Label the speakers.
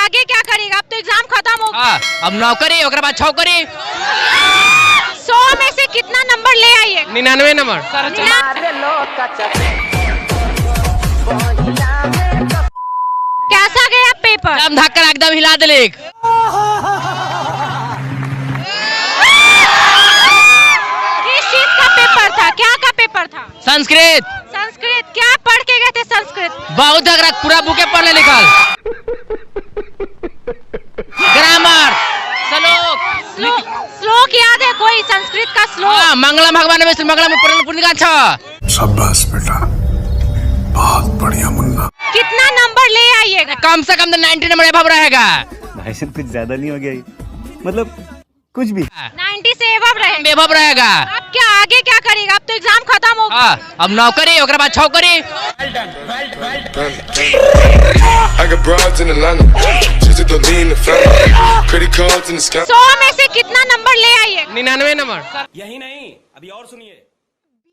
Speaker 1: आगे क्या करेगा? अब तो एग्जाम खत्म हो गया।
Speaker 2: अब नौकरी ओकरा बाद छौकरी।
Speaker 1: 100 में से कितना नंबर ले आइए?
Speaker 2: 99 नंबर।
Speaker 1: कैसा गया पेपर?
Speaker 2: एकदम धक्का एकदम हिला दिले।
Speaker 1: किस चीज का पेपर था? क्या का पेपर था?
Speaker 2: संस्कृत।
Speaker 1: संस्कृत। क्या पढ़ के गए थे संस्कृत?
Speaker 2: बहुत अगर पूरा बुके पढ़ने लिखल। ग्रामर, श्लोक।
Speaker 1: श्लोक याद है कोई संस्कृत का श्लोक?
Speaker 2: मंगलम भगवान में मंगलम पूर्णिका अच्छा।
Speaker 3: शाबाश बेटा, बहुत बढ़िया मुन्ना।
Speaker 1: कितना नंबर ले आइएगा?
Speaker 2: कम से कम 90 नंबर एबव रहेगा।
Speaker 4: भाई साहब कुछ ज्यादा नहीं हो गया ये? मतलब कुछ भी
Speaker 1: 90 से एबव
Speaker 2: रहेगा।
Speaker 1: अब क्या आगे क्या करेगा? अब तो एग्जाम खत्म हो गया।
Speaker 2: अब नौकरी ओकरा बाद छौकरी।
Speaker 3: I got broads in Atlanta, just to lean the family, credit cards in the sky.
Speaker 1: 100 में से कितना नंबर ले आइए?
Speaker 2: 99 नंबर।
Speaker 5: यही नहीं, अभी और सुनिए।